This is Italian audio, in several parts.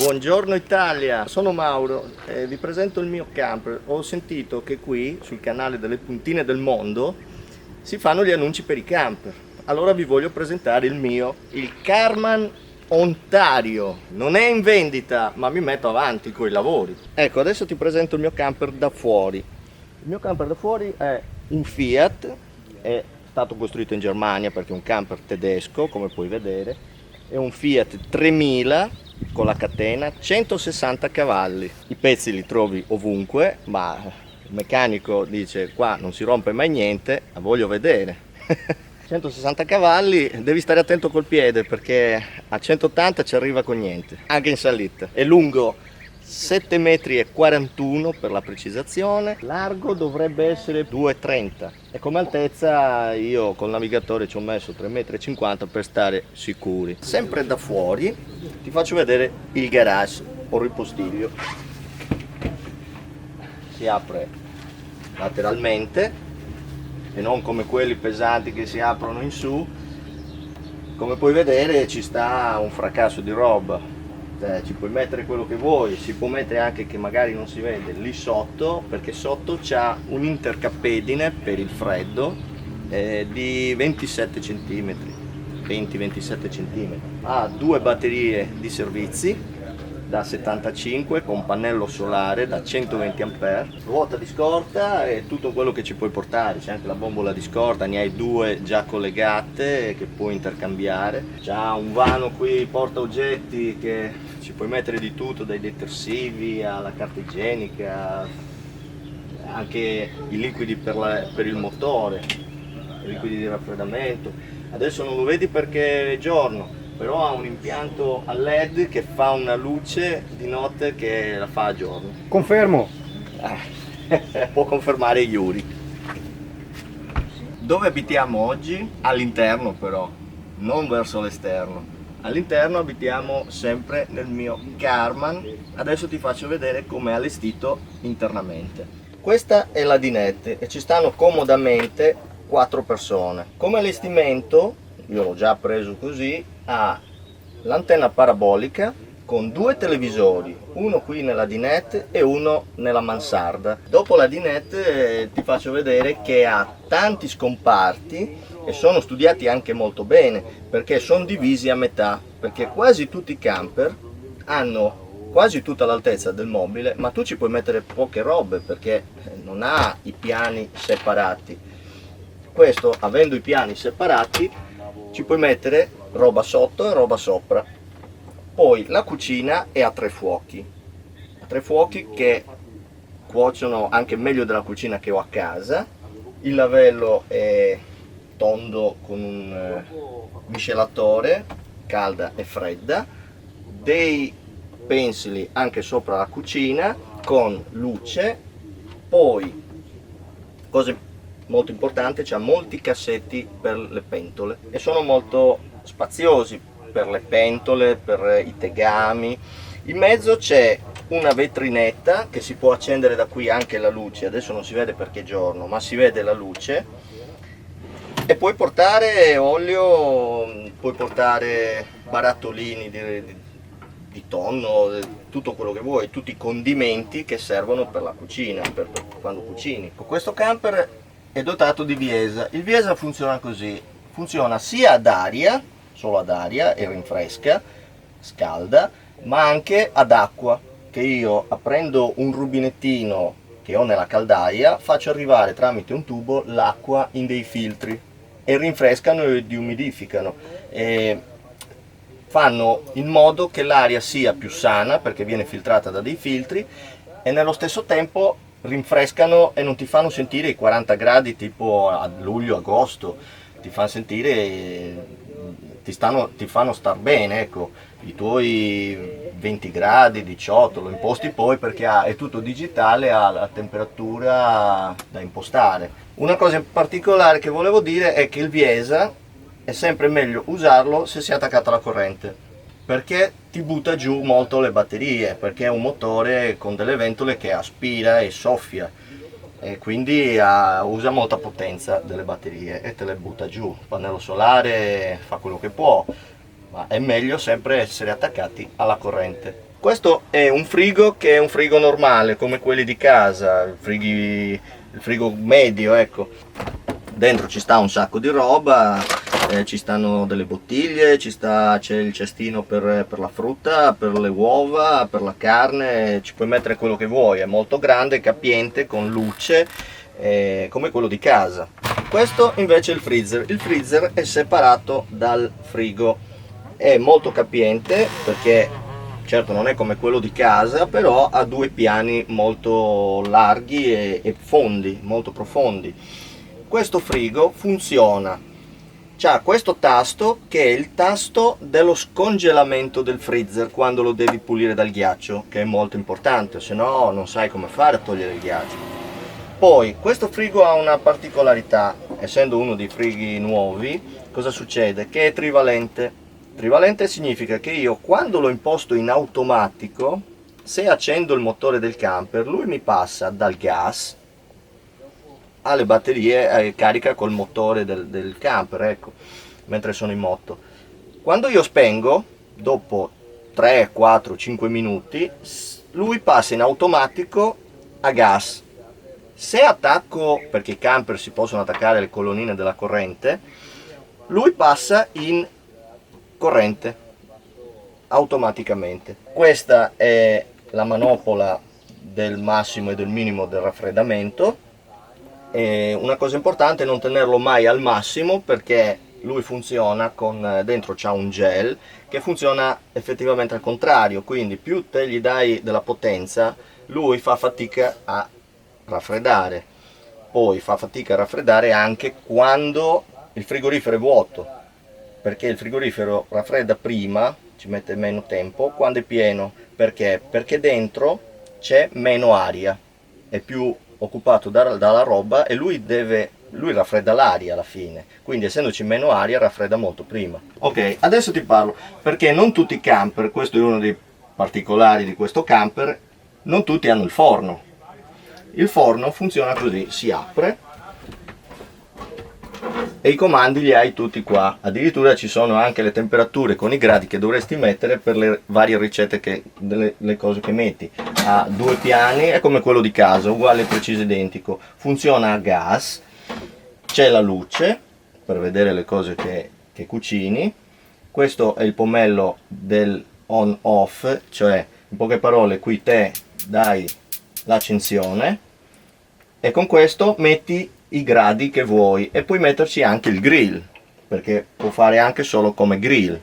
Buongiorno Italia, sono Mauro e vi presento il mio camper. Ho sentito che qui sul canale delle puntine del mondo si fanno gli annunci per i camper. Allora vi voglio presentare il mio, il Karmann Ontario. Non è in vendita, ma mi metto avanti con i lavori. Ecco, adesso ti presento il mio camper da fuori. Il mio camper da fuori è un Fiat, è stato costruito in Germania perché è un camper tedesco, come puoi vedere. È un Fiat 3000 con la catena, 160 cavalli. I pezzi li trovi ovunque, ma il meccanico dice qua non si rompe mai niente, la voglio vedere. 160 cavalli, devi stare attento col piede perché a 180 ci arriva con niente, anche in salita. È lungo 7,41 m per la precisazione, largo dovrebbe essere 2,30 m e come altezza io col navigatore ci ho messo 3,50 m per stare sicuri. Sempre da fuori ti faccio vedere il garage o ripostiglio. Si apre lateralmente e non come quelli pesanti che si aprono in su. Come puoi vedere ci sta un fracasso di roba. Ci puoi mettere quello che vuoi, si può mettere anche che magari non si vede lì sotto, perché sotto c'ha un intercappedine per il freddo di 27 cm, 20-27 cm. Ha due batterie di servizi da 75 con pannello solare da 120 A, ruota di scorta e tutto quello che ci puoi portare. C'è anche la bombola di scorta, ne hai due già collegate che puoi intercambiare. C'ha un vano qui porta oggetti che ci puoi mettere di tutto, dai detersivi alla carta igienica, anche i liquidi per il motore, i liquidi di raffreddamento. Adesso non lo vedi perché è giorno, però ha un impianto a LED che fa una luce di notte che la fa a giorno. Confermo. Può confermare Yuri. Dove abitiamo oggi? All'interno però, non verso l'esterno. All'interno abitiamo sempre nel mio Karmann. Adesso ti faccio vedere come è allestito internamente. Questa è la dinette e ci stanno comodamente 4 persone. Come allestimento, io l'ho già preso così, ha l'antenna parabolica con 2 televisori, uno qui nella dinette e uno nella mansarda. Dopo la dinette ti faccio vedere che ha tanti scomparti e sono studiati anche molto bene perché sono divisi a metà, perché quasi tutti i camper hanno quasi tutta l'altezza del mobile, ma tu ci puoi mettere poche robe perché non ha i piani separati. Questo, avendo i piani separati, ci puoi mettere roba sotto e roba sopra. Poi la cucina è a 3 fuochi, che cuociono anche meglio della cucina che ho a casa. Il lavello è tondo con un miscelatore, calda e fredda, dei pensili anche sopra la cucina con luce. Poi, cose molto importante, c'ha molti cassetti per le pentole e sono molto spaziosi per le pentole, per i tegami. In mezzo c'è una vetrinetta che si può accendere da qui anche la luce, adesso non si vede perché è giorno, ma si vede la luce. E puoi portare olio, puoi portare barattolini di tonno, tutto quello che vuoi, tutti i condimenti che servono per la cucina, per quando cucini. Questo camper è dotato di Viesa. Il Viesa funziona così, funziona sia ad aria, solo ad aria e rinfresca, scalda, ma anche ad acqua, che io aprendo un rubinettino che ho nella caldaia faccio arrivare tramite un tubo l'acqua in dei filtri e rinfrescano e diumidificano e fanno in modo che l'aria sia più sana perché viene filtrata da dei filtri e nello stesso tempo rinfrescano e non ti fanno sentire i 40 gradi tipo a luglio-agosto, ti fanno sentire, ti fanno star bene, ecco, i tuoi 20 gradi, 18, lo imposti poi perché è tutto digitale, ha la temperatura da impostare. Una cosa in particolare che volevo dire è che il Viesa è sempre meglio usarlo se si è attaccato alla corrente, perché ti butta giù molto le batterie, perché è un motore con delle ventole che aspira e soffia e quindi usa molta potenza delle batterie e te le butta giù. Il pannello solare fa quello che può, ma è meglio sempre essere attaccati alla corrente. Questo è un frigo che è un frigo normale, come quelli di casa, il frigo medio, ecco. Dentro ci sta un sacco di roba, ci stanno delle bottiglie, c'è il cestino per la frutta, per le uova, per la carne, ci puoi mettere quello che vuoi, è molto grande, capiente, con luce, come quello di casa. Questo invece è il freezer è separato dal frigo, è molto capiente perché certo non è come quello di casa, però ha due piani molto larghi e fondi, molto profondi. Questo frigo funziona, c'ha questo tasto che è il tasto dello scongelamento del freezer quando lo devi pulire dal ghiaccio, che è molto importante, se no non sai come fare a togliere il ghiaccio. Poi questo frigo ha una particolarità, essendo uno dei frighi nuovi, cosa succede? Che è trivalente. Trivalente significa che io quando lo imposto in automatico, se accendo il motore del camper, lui mi passa dal gas alle batterie, carica col motore del camper, ecco, mentre sono in moto. Quando io spengo, dopo 3, 4, 5 minuti, lui passa in automatico a gas. Se attacco, perché i camper si possono attaccare alle colonnine della corrente, lui passa in corrente automaticamente. Questa è la manopola del massimo e del minimo del raffreddamento. E una cosa importante è non tenerlo mai al massimo, perché lui funziona con dentro c'ha un gel che funziona effettivamente al contrario, quindi più te gli dai della potenza lui fa fatica a raffreddare. Poi fa fatica a raffreddare anche quando il frigorifero è vuoto, perché il frigorifero raffredda prima, ci mette meno tempo, quando è pieno. Perché? Perché dentro c'è meno aria, è più occupato dalla roba e lui raffredda l'aria alla fine, quindi essendoci meno aria raffredda molto prima. Ok, adesso ti parlo, perché non tutti i camper, questo è uno dei particolari di questo camper, non tutti hanno il forno. Il forno funziona così, si apre e i comandi li hai tutti qua, addirittura ci sono anche le temperature con i gradi che dovresti mettere per le varie ricette, le cose che metti. Ha due piani, è come quello di casa, uguale, preciso, identico, funziona a gas, c'è la luce per vedere le cose che cucini, questo è il pomello del on off, cioè in poche parole qui te dai l'accensione e con questo metti i gradi che vuoi e puoi metterci anche il grill, perché può fare anche solo come grill.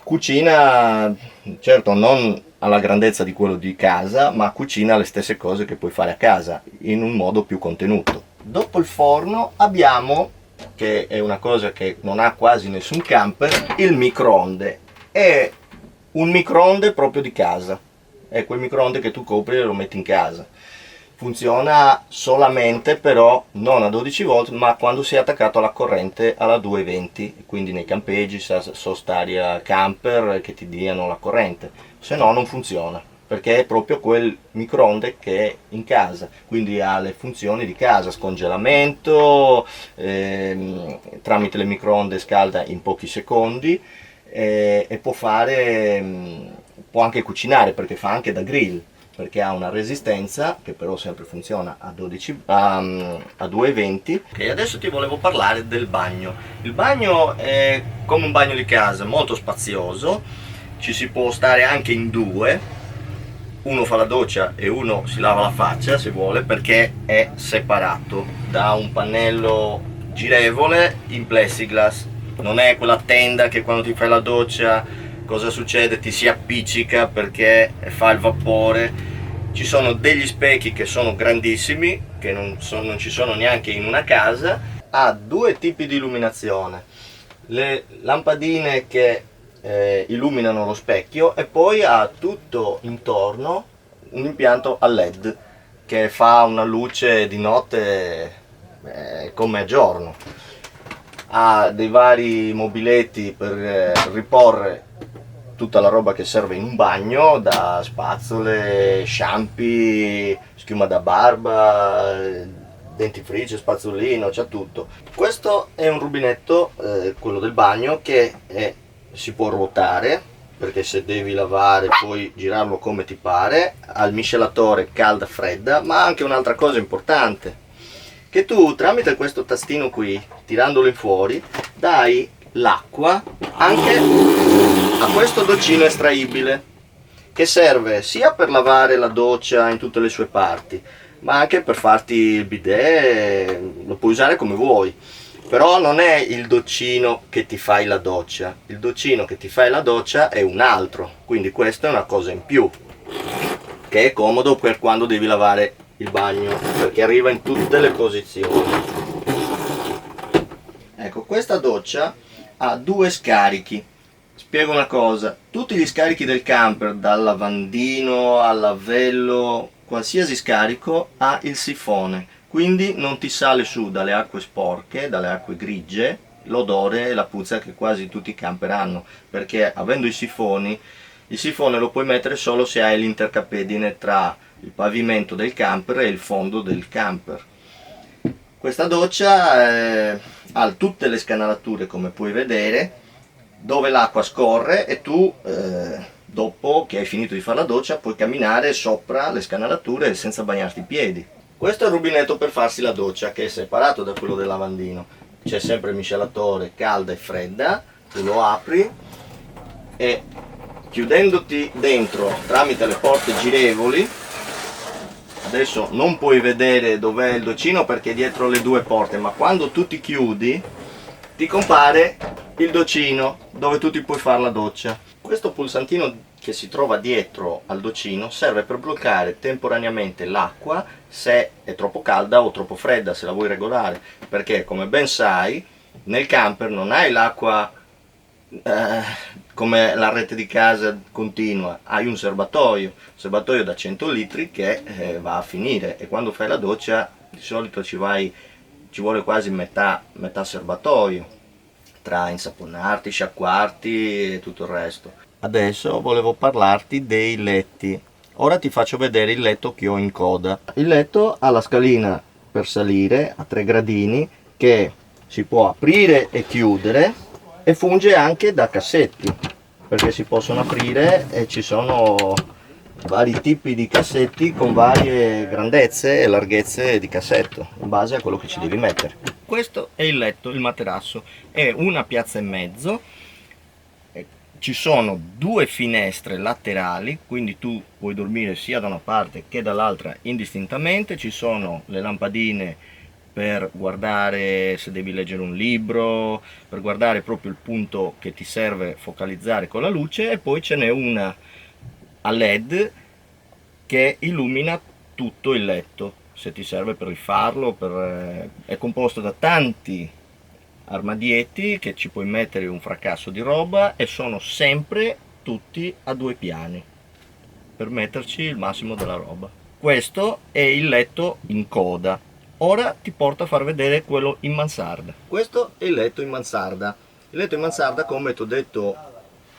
Cucina, certo non alla grandezza di quello di casa, ma cucina le stesse cose che puoi fare a casa in un modo più contenuto. Dopo il forno abbiamo, che è una cosa che non ha quasi nessun camper, il microonde. È un microonde proprio di casa, è quel microonde che tu compri e lo metti in casa. Funziona solamente però non a 12 volt, ma quando sei attaccato alla corrente alla 220, quindi nei campeggi stare a camper che ti diano la corrente, se no non funziona, perché è proprio quel microonde che è in casa, quindi ha le funzioni di casa, scongelamento, tramite le microonde scalda in pochi secondi e può anche cucinare, perché fa anche da grill, perché ha una resistenza che però sempre funziona a 220. Ok, adesso ti volevo parlare del bagno. Il bagno è come un bagno di casa, molto spazioso, ci si può stare anche in due, uno fa la doccia e uno si lava la faccia se vuole, perché è separato da un pannello girevole in plexiglass. Non è quella tenda che quando ti fai la doccia cosa succede? Ti si appiccica perché fa il vapore. Ci sono degli specchi che sono grandissimi, che non ci sono neanche in una casa. Ha due tipi di illuminazione, le lampadine che illuminano lo specchio, e poi ha tutto intorno un impianto a LED che fa una luce di notte come a giorno. Ha dei vari mobiletti per riporre tutta la roba che serve in un bagno, da spazzole, shampoo, schiuma da barba, dentifricio, spazzolino, c'è tutto. Questo è un rubinetto, quello del bagno, che si può ruotare perché se devi lavare puoi girarlo come ti pare, ha il miscelatore calda-fredda, ma anche un'altra cosa importante, che tu tramite questo tastino qui, tirandolo in fuori, dai l'acqua anche a questo doccino estraibile, che serve sia per lavare la doccia in tutte le sue parti, ma anche per farti il bidet, lo puoi usare come vuoi. Però non è il doccino che ti fai la doccia, il doccino che ti fai la doccia è un altro, quindi questa è una cosa in più, che è comodo per quando devi lavare il bagno, perché arriva in tutte le posizioni. Ecco, questa doccia ha due scarichi. Spiego una cosa, tutti gli scarichi del camper, dal lavandino al lavello, qualsiasi scarico ha il sifone, quindi non ti sale su dalle acque sporche, dalle acque grigie, l'odore e la puzza che quasi tutti i camper hanno, perché avendo i sifoni, il sifone lo puoi mettere solo se hai l'intercapedine tra il pavimento del camper e il fondo del camper. Questa doccia ha tutte le scanalature, come puoi vedere, dove l'acqua scorre e tu dopo che hai finito di fare la doccia puoi camminare sopra le scanalature senza bagnarti i piedi. Questo è il rubinetto per farsi la doccia, che è separato da quello del lavandino. C'è sempre il miscelatore calda e fredda, tu lo apri e chiudendoti dentro tramite le porte girevoli, adesso non puoi vedere dov'è il doccino perché è dietro le due porte, ma quando tu ti chiudi ti compare il doccino dove tu ti puoi fare la doccia. Questo pulsantino che si trova dietro al doccino serve per bloccare temporaneamente l'acqua se è troppo calda o troppo fredda, se la vuoi regolare, perché come ben sai nel camper non hai l'acqua come la rete di casa continua, hai un serbatoio da 100 litri che va a finire, e quando fai la doccia di solito ci vuole quasi metà serbatoio tra insaponarti, sciacquarti e tutto il resto. Adesso volevo parlarti dei letti. Ora ti faccio vedere il letto che ho in coda. Il letto ha la scalina per salire a 3 gradini che si può aprire e chiudere, e funge anche da cassetti, perché si possono aprire e ci sono vari tipi di cassetti con varie grandezze e larghezze di cassetto in base a quello che ci devi mettere. Questo è il letto, il materasso, è una piazza e mezzo, ci sono 2 finestre laterali, quindi tu puoi dormire sia da una parte che dall'altra indistintamente, ci sono le lampadine per guardare se devi leggere un libro, per guardare proprio il punto che ti serve focalizzare con la luce, e poi ce n'è una a LED che illumina tutto il letto se ti serve per rifarlo, è composto da tanti armadietti che ci puoi mettere un fracasso di roba, e sono sempre tutti a 2 piani per metterci il massimo della roba. Questo è il letto in coda. Ora ti porto a far vedere quello in mansarda. Questo è il letto in mansarda. Il letto in mansarda, come ti ho detto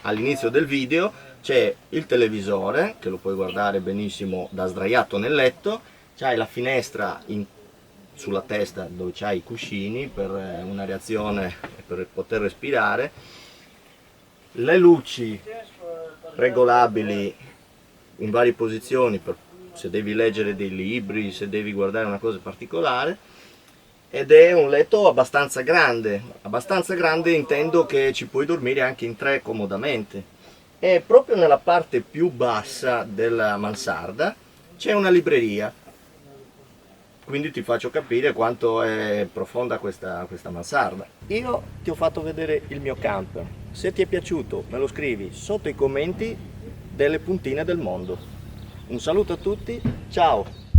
all'inizio del video, c'è il televisore che lo puoi guardare benissimo da sdraiato nel letto, c'hai la finestra sulla testa dove c'hai i cuscini per un'areazione e per poter respirare, le luci regolabili in varie posizioni per se devi leggere dei libri, se devi guardare una cosa particolare, ed è un letto abbastanza grande intendo che ci puoi dormire anche in 3 comodamente. E proprio nella parte più bassa della mansarda c'è una libreria, quindi ti faccio capire quanto è profonda questa mansarda. Io ti ho fatto vedere il mio camper, se ti è piaciuto me lo scrivi sotto i commenti delle puntine del mondo. Un saluto a tutti, ciao!